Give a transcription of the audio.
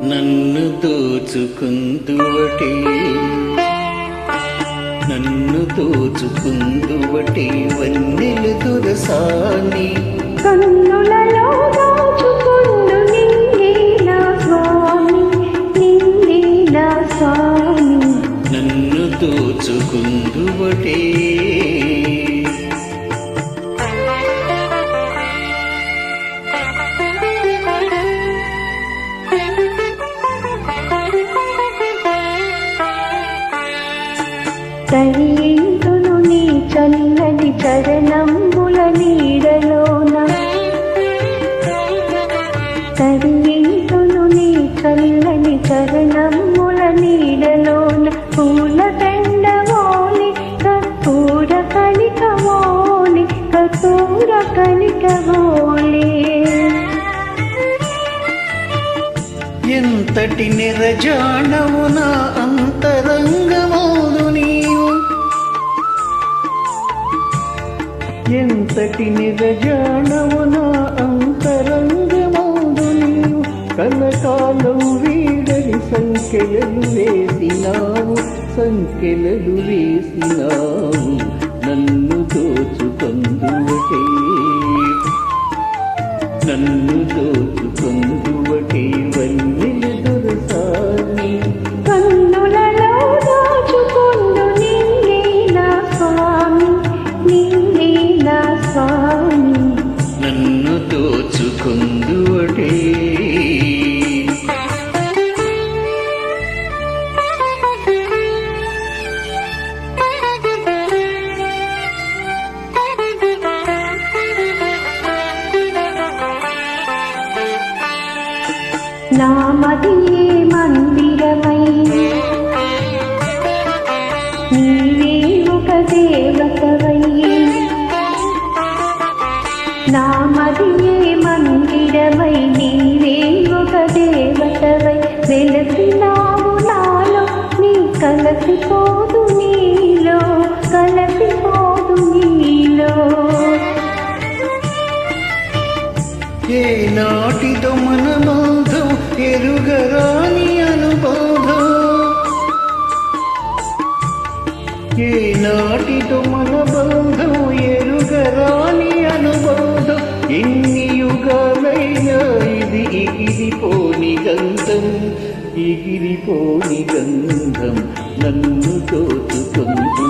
నన్ను దోచుకుందువటే నన్ను దోచుకుందువటే వన్నెల దురసాని కన్నులలో దాచుకొందు నిన్నే నా స్వామి నిన్నే నా స్వామి నన్ను దోచుకుందువటే తరింతును నీ చల్లని చరణంబుల నీడలోన తరింతును నీ చల్లని చరణంబుల నీడలోన పూల దండవోలి కర్పూర కణికవోలి కర్పూర కణికవోలి ఎంతటి నిరజానవు నా అంతరంగమౌదు నీవు ఎంతటి నిరజానవు నా అంతరంగమౌదు నీవు కలకాలం వీడని సంఖ్యలు వేసినావు సంఖ్యలు వేసినావు నన్ను దోచుకొందువటే నన్ను దోచుకొందువటే వన్నెల దురసాని కన్నులలో దాచుకొందు నిన్నే నా స్వామి నిన్నే నా స్వామి నన్ను దోచుకొందువటే నామదియే మందిరమై నీవే ఒక దేవతవై నామదియే మందిరమై నీవే ఒక దేవతవై వెలసినావు నాలో నీ కలసిపోదు నీలో కలసిపోదు నీలో ఏ నాటిదో మన బంధం ఎరుగరాని అనుబంధం ఏ నాటిదో మన బంధం ఎరుగరాని అనుబంధం ఎన్ని యుగాలైనా ఇది ఎగిరిపోని గంధం ఎగిరిపోని గంధం నన్ను దోచుకొందు